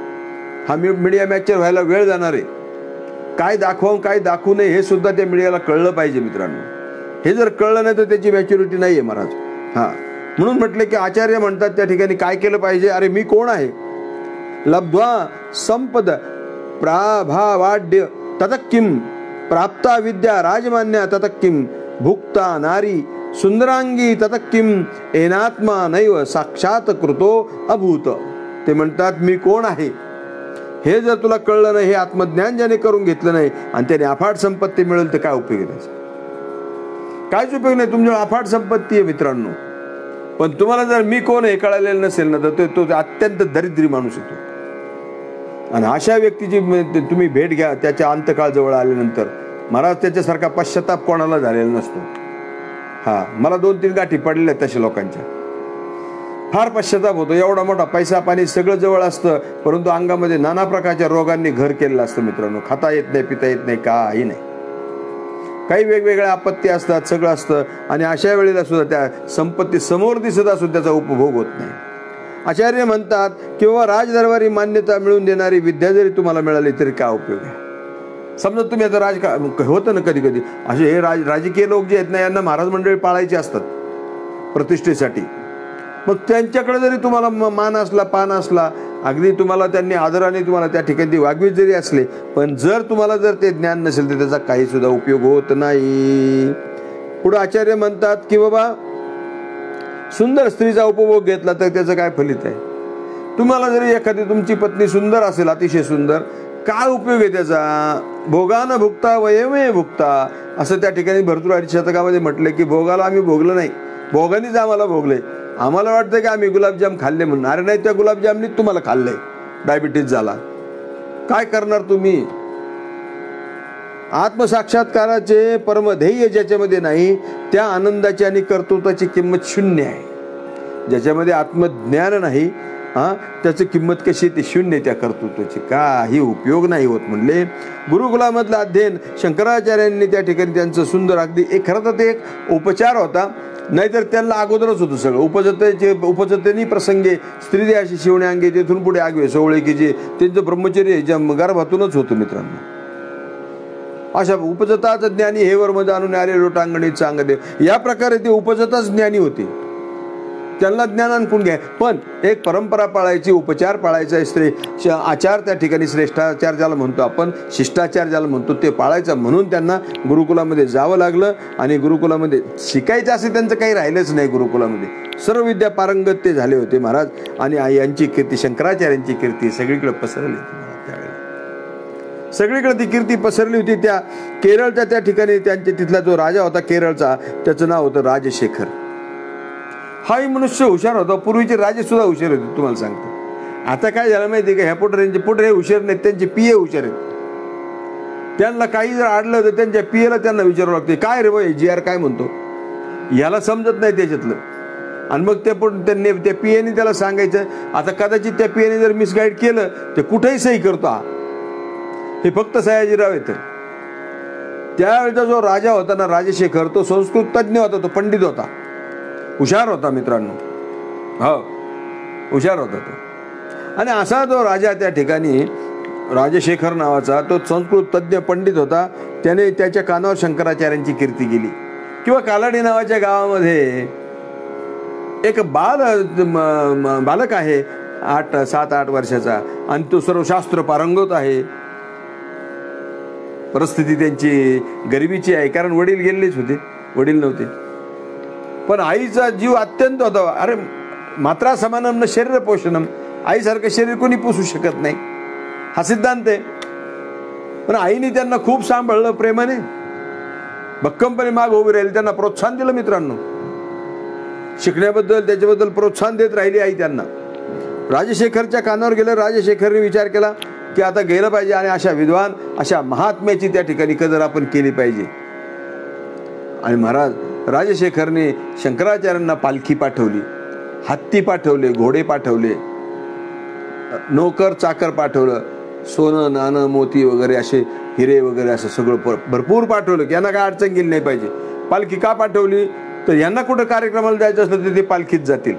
हा मीडिया मॅच्युअर व्हायला वेळ जाणार आहे. काय दाखवावं काय दाखवू नये हे सुद्धा त्या मीडियाला कळलं पाहिजे मित्रांनो. हे जर कळलं नाही तर त्याची मॅच्युरिटी नाही आहे महाराज. हां, म्हणून म्हटलं की आचार्य म्हणतात त्या ठिकाणी काय केलं पाहिजे. अरे मी कोण आहे, लब्ध्वा संपद प्राभावाड्य ततक्किम प्राप्ता विद्या राजमान्य ततक्किम भुक्ता नारी सुंदरांगी ततक्किम एनात्मा नैव साक्षात कृतो अभूत. ते म्हणतात मी कोण आहे हे जर तुला कळलं नाही, हे आत्मज्ञान ज्याने करून घेतलं नाही आणि त्याने अफाट संपत्ती मिळेल तर काय उपयोग आहे त्याचा, काहीच उपयोग नाही. तुमच्यावर अफाट संपत्ती आहे मित्रांनो, पण तुम्हाला जर मी कोण हे कळलेलं नसेल ना, तर तो अत्यंत दरिद्री माणूस येतो. आणि अशा व्यक्तीची तुम्ही भेट घ्या त्याच्या अंतकाळ जवळ आल्यानंतर, महाराज त्याच्यासारखा पश्चाताप कोणाला झालेला नसतो. हा, मला 2-3 गाठी पडलेल्या आहेत तशा लोकांच्या, फार पश्चाताप होतो. एवढा मोठा पैसा पाणी सगळं जवळ असतं, परंतु अंगामध्ये नाना प्रकारच्या रोगांनी घर केलेलं असतं मित्रांनो. खाता येत नाही, पिता येत नाही, काही नाही, काही वेगवेगळ्या आपत्ती असतात, सगळं असतं. आणि अशा वेळेला सुद्धा त्या संपत्ती समोर दिसत असून त्याचा उपभोग होत नाही. आचार्य म्हणतात किंवा राजदरबारी मान्यता मिळवून देणारी विद्या जरी तुम्हाला मिळाली तरी काय उपयोग आहे. समजा तुम्ही आता होतं ना कधी कधी असे हे राजकीय लोक जे आहेत ना, यांना महाराज मंडळी पाळायची असतात प्रतिष्ठेसाठी. मग त्यांच्याकडे जरी तुम्हाला मान असला, पान असला, अगदी तुम्हाला त्यांनी आदराने तुम्हाला त्या ठिकाणी वागवीत जरी असले, पण जर तुम्हाला जर ते ज्ञान नसेल तर त्याचा काही सुद्धा उपयोग होत नाही. पुढे आचार्य म्हणतात की बाबा सुंदर स्त्रीचा उपभोग घेतला तर त्याचं काय फलित आहे. तुम्हाला जरी एखादी तुमची पत्नी सुंदर असेल, अतिशय सुंदर, काय उपयोग आहे त्याचा. भोगानं भुक्ता वयमे भुक्ता असं त्या ठिकाणी भरतृहरी शतकामध्ये म्हटलं की भोगाला आम्ही भोगलं नाही, भोगानीच आम्हाला भोगले. आम्हाला वाटतं की आम्ही गुलाबजाम खाल्ले म्हणून. अरे नाही, त्या गुलाबजामनीच तुम्हाला खाल्ले, डायबिटीज झाला. काय करणार तुम्ही. आत्मसाक्षात्काराचे परमध्येय ज्याच्यामध्ये नाही, त्या आनंदाची आणि कर्तृत्वाची किंमत शून्य आहे. ज्याच्यामध्ये आत्मज्ञान नाही, त्याची किंमत कशी, ती शून्य. त्या कर्तृत्वाची काही उपयोग नाही होत. म्हणले गुरुकुलामधलं अध्ययन शंकराचार्यांनी त्या ठिकाणी त्यांचं सुंदर अगदी खरं तर ते एक उपचार होता, नाहीतर त्यांना अगोदरच होतं सगळं. उपजतेनी प्रसंगे स्त्री द्याशी शिवणे अंगे, तेथून पुढे आगवे सोवळे की जे त्यांचं ब्रह्मचर्य गर्भातूनच होतं मित्रांनो. अशा उपजताच ज्ञानी हे वर्म जाणून आले लोटांगणी चांगदेव, या प्रकारे ते उपजताच ज्ञानी होते. त्यांना ज्ञान आणून घ्या, पण एक परंपरा पाळायची, उपचार पाळायचा, आचार त्या ठिकाणी श्रेष्ठाचार ज्याला म्हणतो आपण, शिष्टाचार ज्याला म्हणतो, ते पाळायचा. म्हणून त्यांना गुरुकुलामध्ये जावं लागलं. आणि गुरुकुलामध्ये शिकायचं असे त्यांचं काही राहिलंच नाही. गुरुकुलामध्ये सर्व विद्या पारंगत ते झाले होते महाराज. आणि यांची कीर्ती, शंकराचार्यांची कीर्ती सगळीकडे पसरली होती त्यावेळेला. सगळीकडे ती कीर्ती पसरली होती. त्या केरळच्या त्या ठिकाणी तिथला जो राजा होता केरळचा, त्याचं नाव होतं राजशेखर. हाही मनुष्य हुशार होता. पूर्वीचे राजे सुद्धा हुशार होते, तुम्हाला सांगतो. आता काय झालं माहिती आहे का, ह्या पुढे हुशार नाहीत, त्यांचे पिये हुशार आहेत. त्यांना काही जर आडलं तर त्यांच्या पियेला त्यांना विचारावं लागते, काय रे बाई जी आर काय म्हणतो, याला समजत नाही त्याच्यातलं. आणि मग त्या पियेने त्याला सांगायचं. आता कदाचित त्या पियेने जर मिसगाईड केलं ते कुठेही सही करतो. हे फक्त सयाजीराव येतं. त्यावेळेचा जो राजा होता ना राजशेखर, तो संस्कृत तज्ञ होता, तो पंडित होता, हुशार होता मित्रांनो. हो, हुशार होता तो. आणि असा जो राजा त्या ठिकाणी राजशेखर नावाचा तो संस्कृत तज्ज्ञ पंडित होता. त्याने त्याच्या कानावर शंकराचार्यांची कीर्ती केली. किंवा कालाडी नावाच्या गावामध्ये एक बालक आहे 7-8 वर्षाचा आणि तो सर्व शास्त्र पारंगत आहे. परिस्थिती त्यांची गरिबीची आहे, कारण वडील गेलेच होते, वडील नव्हते. पण आईचा जीव अत्यंत होता. अरे मात्रा समानम न शरीर पोषणम, आईसारखं शरीर कोणी पोसू शकत नाही, हा सिद्धांत आहे. पण आईने त्यांना खूप सांभाळलं, प्रेमाने भक्कमपणे माग उभी राहिली, त्यांना प्रोत्साहन दिलं. मित्रांनो, शिकण्याबद्दल त्याच्याबद्दल प्रोत्साहन देत राहिली आई त्यांना. राजशेखरच्या कानावर गेलं. राजशेखरने विचार केला की आता गेलं पाहिजे आणि अशा विद्वान, अशा महात्म्याची त्या ठिकाणी कदर आपण केली पाहिजे. आणि महाराज राजशेखरने शंकराचार्यांना पालखी पाठवली, हत्ती पाठवले, घोडे पाठवले, नोकर चाकर पाठवलं, सोनं नाणं मोती वगैरे असे हिरे वगैरे असं सगळं भरपूर पाठवलं की यांना काय अडचण गेली नाही पाहिजे. पालखी का पाठवली तर यांना कुठं कार्यक्रमाला जायचं असलं तर ते पालखीत जातील.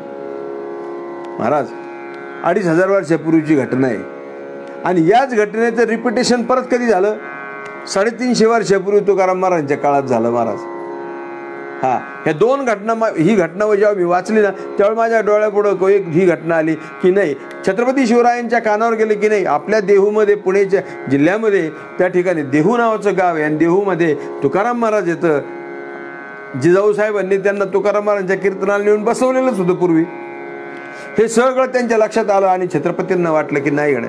महाराज 2500 वर्षापूर्वीची घटना आहे आणि याच घटनेचं रिपिटेशन परत कधी झालं? 350 वर्षापूर्वी तुकाराम महाराजांच्या काळात झालं. महाराज ह्या दोन घटना, ही घटना जेव्हा मी वाचली ना त्यावेळी माझ्या डोळ्यापुढं एक ही घटना आली की नाही, छत्रपती शिवरायांच्या कानावर गेले की नाही, आपल्या देहूमध्ये, पुणेच्या जिल्ह्यामध्ये त्या ठिकाणी देहू नावाचं गाव आहे आणि देहूमध्ये तुकाराम महाराज येतं. जिजाऊ साहेबांनी त्यांना तुकाराम महाराजांच्या कीर्तनाला नेऊन बसवलेलंच होतं पूर्वी. हे सगळं त्यांच्या लक्षात आलं आणि छत्रपतींना वाटलं की नाही गणे,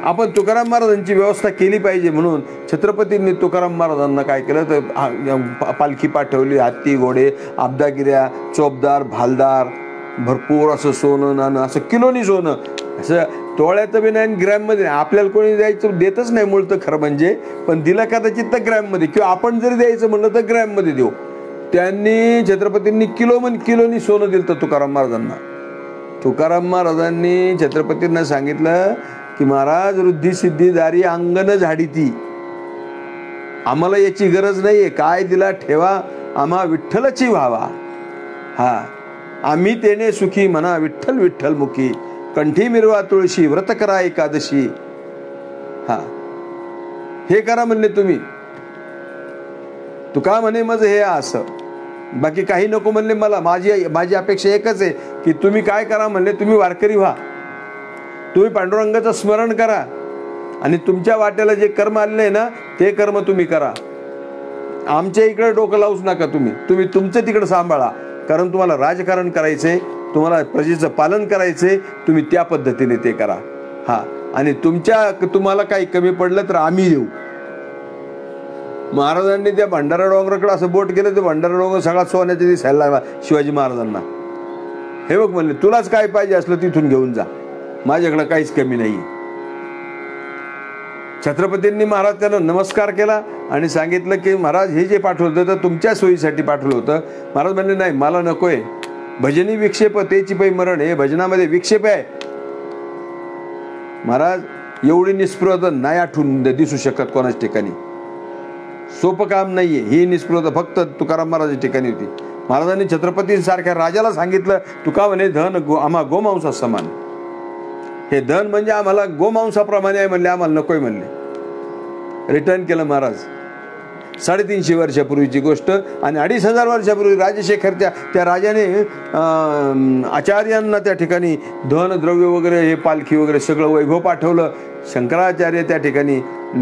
आपण तुकाराम महाराजांची व्यवस्था केली पाहिजे. म्हणून छत्रपतींनी तुकाराम महाराजांना काय केलं तर पालखी पाठवली, हत्ती घोडे, आबदागिऱ्या, चोपदार, भालदार, भरपूर असं सोनं नाणं, असं किलोनी सोनं, असं तोळ्यात बी नाही, ग्रॅममध्ये नाही. आपल्याला कोणी द्यायचं देतच नाही मुळतं खरं म्हणजे, पण दिलं कदाचित तर ग्रॅममध्ये, किंवा आपण जरी द्यायचं म्हणलं तर ग्रॅममध्ये देऊ. त्यांनी छत्रपतींनी किलोनी सोनं दिलं तर तुकाराम महाराजांना. तुकाराम महाराजांनी छत्रपतींना सांगितलं की महाराज, वृद्धी सिद्धीदारी अंगण झाडी ती, आम्हाला याची गरज नाहीये, काय दिला ठेवा, आम्हा विठ्ठलची व्हावा. आम्ही तेने सुखी म्हणा विठ्ठल विठ्ठल मुखी, कंठी मिरवा तुळशी, व्रत करा एकादशी. हे करा म्हणले तुम्ही. तुका म्हणे मज हे असं, बाकी काही नको म्हणले. मला माझी अपेक्षा एकच आहे की तुम्ही काय करा म्हणले, तुम्ही वारकरी व्हा, तुम्ही पांडुरंगाचं स्मरण करा आणि तुमच्या वाट्याला जे कर्म आलेले ना ते कर्म तुम्ही करा. आमच्या इकडे डोकं लावूच नका. तुम्ही तुमचं तिकडे सांभाळा, कारण तुम्हाला राजकारण करायचंय, तुम्हाला प्रजेचं पालन करायचंय, तुम्ही त्या पद्धतीने ते करा. आणि तुम्हाला काही कमी पडलं तर आम्ही देऊ. महाराजांनी त्या भंडारा डोंगराकडे असं बोट केलं, ते भंडारा डोंगर सगळा सोन्याच्या दिसायला लागला शिवाजी महाराजांना. हे बघ म्हणले, तुलाच काय पाहिजे असलं तिथून घेऊन जा, माझ्याकडे काहीच कमी नाही. छत्रपतींनी महाराज त्यांना नमस्कार केला आणि सांगितलं की महाराज हे जे पाठवलं होतं तुमच्या सोयीसाठी पाठवलं होतं. महाराज म्हणले नाही, मला नकोय. भजनी विक्षेप तेची पै मरण, हे भजनामध्ये विक्षेप आहे. महाराज एवढी निस्पृहता नाही आठवून दिसू शकत कोणाच ठिकाणी, सोपं काम नाहीये. ही निस्पृहता फक्त तुकाराम महाराजांच्या ठिकाणी होती. महाराजांनी छत्रपतींसारख्या राजाला सांगितलं, तुका म्हणे धन आम्हा गोमांसा समान, हे धन म्हणजे आम्हाला गोमांसाप्रमाणे आहे म्हणले, आम्हाला नकोय म्हणले. रिटर्न केलं महाराज. 350 वर्षापूर्वीची गोष्ट. आणि 2500 वर्षापूर्वी राजशेखरच्या त्या राजाने आचार्यांना त्या ठिकाणी धन द्रव्य वगैरे, हे पालखी वगैरे सगळं वैभव पाठवलं. शंकराचार्य त्या ठिकाणी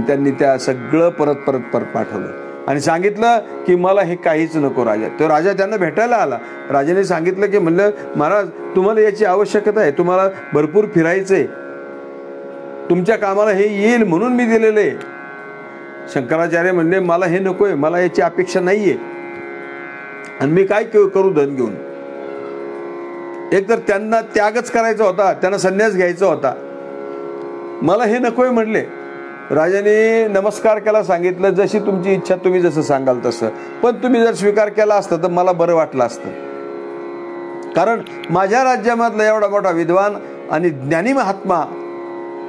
त्यांनी त्या सगळं परत पाठवलं आणि सांगितलं की मला हे काहीच नको राजा. तो राजा त्यांना भेटायला आला. राजाने सांगितलं की म्हणलं महाराज तुम्हाला याची आवश्यकता आहे, तुम्हाला भरपूर फिरायचंय, तुमच्या कामाला हे येईल म्हणून मी दिलेलं आहे. शंकराचार्य म्हणले मला हे नकोय, मला याची अपेक्षा नाहीये आणि मी काय करू धन घेऊन. एक तर त्यांना त्यागच करायचा होता, त्यांना संन्यास घ्यायचा होता. मला हे नकोय म्हणले. राजाने नमस्कार केला, सांगितलं जशी तुमची इच्छा, तुम्ही जसं सांगाल तसं, पण तुम्ही जर स्वीकार केला असता तर मला बरं वाटलं असतं. कारण माझ्या राज्यामधला एवढा मोठा विद्वान आणि ज्ञानी महात्मा,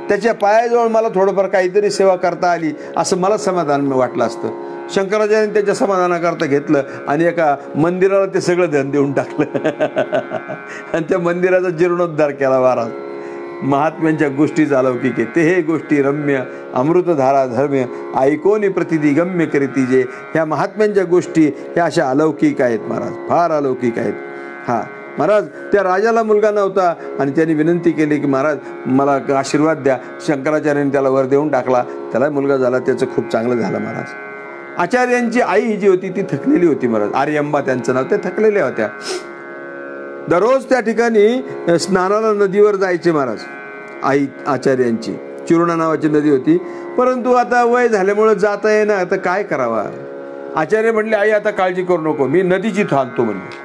त्याच्या पायाजवळ मला थोडंफार काहीतरी सेवा करता आली असं मला समाधान वाटलं असतं. शंकराचार्यांनी त्याच्या समाधानाकरता घेतलं आणि एका मंदिराला ते सगळं धन देऊन टाकलं आणि त्या मंदिराचा जीर्णोद्धार केला महाराज. महात्म्यांच्या गोष्टीच अलौकिक आहे. ते हे गोष्टी रम्य अमृतधारा धर्म्य ऐकोनी प्रतिदी गम्य करीती जे, ह्या महात्म्यांच्या गोष्टी ह्या अशा अलौकिक आहेत महाराज, फार अलौकिक आहेत. हां महाराज, त्या राजाला मुलगा नव्हता आणि त्यांनी विनंती केली की महाराज मला आशीर्वाद द्या. शंकराचार्यांनी त्याला वर देऊन टाकला, त्याला मुलगा झाला, त्याचं खूप चांगलं झालं महाराज. आचार्यांची आई जी होती ती थकलेली होती महाराज, आर्यंबा त्यांचं नाव, ते थकलेल्या होत्या. दररोज त्या ठिकाणी स्नानाला नदीवर जायचे महाराज. आई आचार्यांची चिरुणा नावाची नदी होती, परंतु आता वय झाल्यामुळं जाता येईना, आता काय करावा. आचार्य म्हणले आई आता काळजी करू नको, मी नदीची थांबतो म्हणले.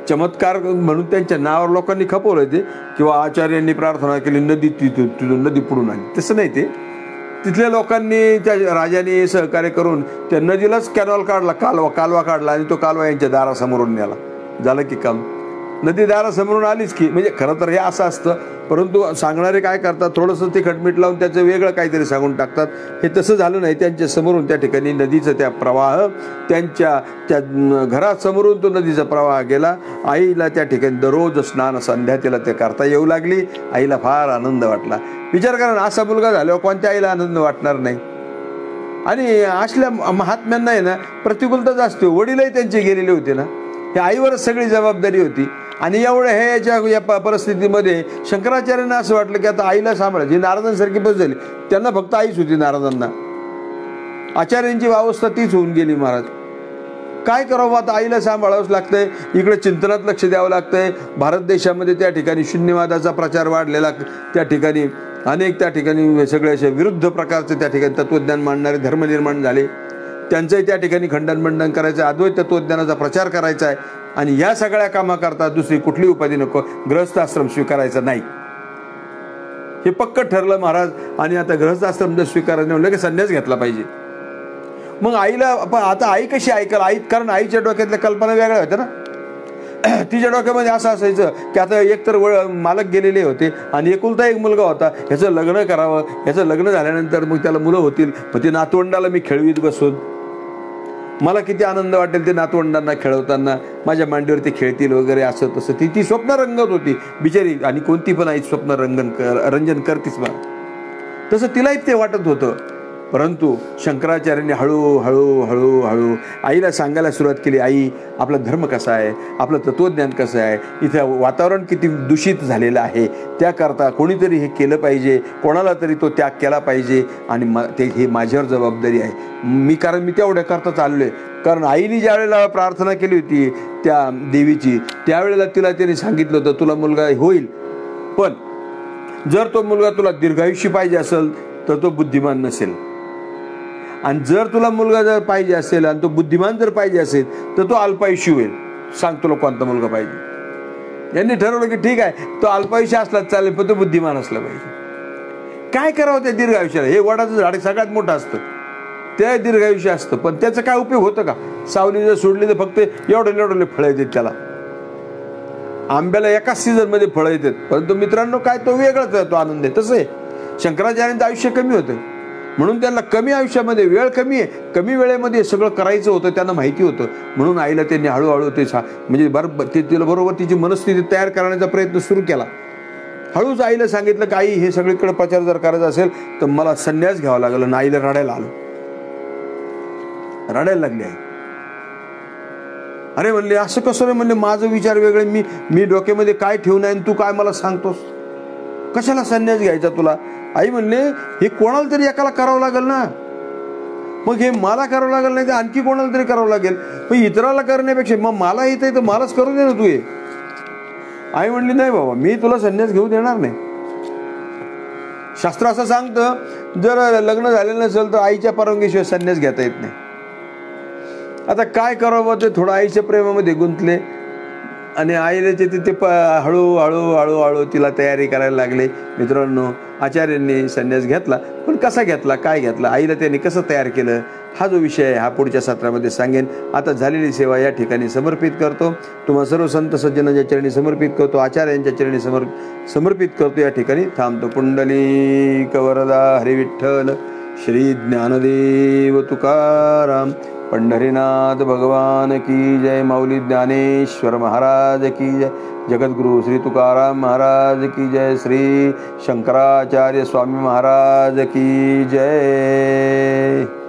चमत्कार म्हणून त्यांच्या नावावर लोकांनी खपवलं ते, किंवा आचार्यांनी प्रार्थना केली नदी तिथून नदी पुढून आली, तसं नाही. ते तिथल्या लोकांनी त्या राजाने सहकार्य करून त्या नदीलाच कॅनॉल काढला, कालवा काढला आणि तो कालवा यांच्या दारासमोरून नेला. झालं की काम, नदी दारासमोरून आलीच की. म्हणजे खरं तर हे असं असतं, परंतु सांगणारे काय करतात, थोडंसं ते खटमीट लावून त्याचं वेगळं काहीतरी सांगून टाकतात. हे तसं झालं नाही, त्यांच्या समोरून त्या ठिकाणी नदीचं त्या प्रवाह त्या घरासमोरून तो नदीचा प्रवाह गेला. आईला त्या ठिकाणी दररोज स्नान संध्या तिला ते करता येऊ लागली. आईला फार आनंद वाटला. विचार करा ना, असा मुलगा झाल्यावर कोणत्या आईला आनंद वाटणार नाही. आणि असल्या महात्म्यांना आहे ना प्रतिकूलताच असते. वडीलही त्यांचे गेलेले होते ना, हे आईवरच सगळी जबाबदारी होती. आणि एवढं या परिस्थितीमध्ये शंकराचार्यांना असं वाटलं की आता आईला सांभाळायची. नारदांसारखी बस झाली, त्यांना फक्त आईच होती नारदांना. आचार्यांची अवस्था तीच होऊन गेली महाराज. काय करावं आता, आईला सांभाळावंच लागतंय. इकडे चिंतनात लक्ष द्यावं लागतंय. भारत देशामध्ये त्या ठिकाणी शून्यवादाचा प्रचार वाढलेला, त्या ठिकाणी अनेक त्या ठिकाणी सगळे असे विरुद्ध प्रकारचे त्या ठिकाणी तत्वज्ञान मांडणारे धर्म निर्माण झाले. त्यांचंही त्या ठिकाणी खंडन करायचं आहे, अद्वैत तत्वज्ञानाचा प्रचार करायचा आहे. आणि या सगळ्या कामाकरता दुसरी कुठली उपाधी नको, गृहस्थाश्रम स्वीकारायचा नाही, हे पक्क ठरलं महाराज. आणि आता गृहस्थाश्रम जर स्वीकारायचं म्हणलं की संन्यास घेतला पाहिजे. मग आईला पण आता आई कशी ऐकल, आई कारण आईच्या डोक्यातल्या कल्पना वेगळ्या होत्या ना. तिच्या डोक्यामध्ये असं असायचं की आता एकतर मालक गेलेले होते आणि एकुलता एक मुलगा होता, ह्याचं लग्न करावं, ह्याचं लग्न झाल्यानंतर मग त्याला मुलं होतील, मग ते नातवंडाला मी खेळवीत बसून मला किती आनंद वाटेल ते नातवंडांना खेळवताना, माझ्या मांडीवर ते खेळतील वगैरे असं तसं. ती स्वप्न रंगत होती बिचारी. आणि कोणती पण आई स्वप्न रंजन करतीच मला, तसं तिलाही ते वाटत होतं. परंतु शंकराचार्यांनी हळूहळू आईला सांगायला सुरुवात केली, आई आपला धर्म कसा आहे, आपलं तत्वज्ञान कसं आहे, इथं वातावरण किती दूषित झालेलं आहे, त्याकरता कोणीतरी हे केलं पाहिजे, कोणाला तरी तो त्याग केला पाहिजे. आणि हे माझ्यावर जबाबदारी आहे. कारण मी तेवढ्या करता चाललोय. कारण आईने ज्या वेळेला प्रार्थना केली होती त्या देवीची, त्यावेळेला तिला त्याने सांगितलं होतं तुला मुलगा होईल, पण जर तो मुलगा तुला दीर्घायुष्य पाहिजे असेल तर तो बुद्धिमान नसेल. आणि जर तुला मुलगा जर पाहिजे असेल आणि तो बुद्धिमान जर पाहिजे असेल तर तो अल्पायुष्य होईल. सांग तुला कोणता मुलगा पाहिजे. यांनी ठरवलं की ठीक आहे, तो अल्पायुष्य असलाच चालेल, पण तो बुद्धिमान असला पाहिजे. काय करावं त्या दीर्घायुष्याला. हे वडाचं झाड सगळ्यात मोठं असतं, ते दीर्घायुष्य असतं, पण त्याचा काय उपयोग होतं का. सावली जर सोडली तर फक्त एवढे फळं येतात. त्याला आंब्याला एकाच सीझनमध्ये फळं येतात, परंतु मित्रांनो काय तो वेगळाच तो आनंद आहे. तसं आहे शंकराचार्यांचं आयुष्य कमी होतं, म्हणून त्यांना कमी आयुष्यामध्ये वेळ कमी आहे, कमी वेळेमध्ये सगळं करायचं होतं, त्यांना माहिती होतं. म्हणून आईला त्यांनी हळूहळू ते म्हणजे तिला बरोबर तिची मनस्थिती तयार करण्याचा प्रयत्न सुरू केला. हळूच आईला सांगितलं की आई हे सगळीकडे प्रचार जर करायचा असेल तर मला संन्यास घ्यावा लागेल. आणि आईला रडायला लागली आई. अरे म्हणले असं कसं रे, म्हणले माझं विचार वेगळे, मी डोक्यामध्ये काय ठेवून आहे, तू काय मला सांगतोस, कशाला संन्यास घ्यायचा तुला. आई म्हणले हे कोणाला तरी एकाला करावं लागेल ना. मग हे मला करावं लागेल, नाही तर आणखी कोणाला तरी करावं लागेल. मग इतराला करण्यापेक्षा मग मला येतं तर मलाच करू दे ना तू हे. आई म्हणली नाही बाबा, मी तुला संन्यास घेऊ देणार नाही. शास्त्र असं सांगतं जर लग्न झालेलं नसेल तर आईच्या परवानगीशिवाय संन्यास घेता येत नाही. आता काय करावं, ते थोडं आईच्या प्रेमामध्ये गुंतले आणि आईला तिथे हळूहळू तिला तयारी करायला लागले. मित्रांनो, आचार्यांनी संन्यास घेतला, पण कसा घेतला, काय घेतला, आईला त्यांनी कसं तयार केलं, हा जो विषय आहे हा पुढच्या सत्रामध्ये सांगेन. आता झालेली सेवा या ठिकाणी समर्पित करतो. तुम्हा सर्व संत सज्जनांच्या चरणी समर्पित करतो, आचार्यांच्या चरणी समर्पित करतो. या ठिकाणी थांबतो. पुंडलिक वरदा हरी विठ्ठल, श्री ज्ञानदेव तुकाराम, पंढरीनाथ भगवान की जय. माऊली ज्ञानेश्वर महाराज की जय. जगद्गुरु श्री तुकाराम महाराज की जय. श्री शंकराचार्य स्वामी महाराज की जय.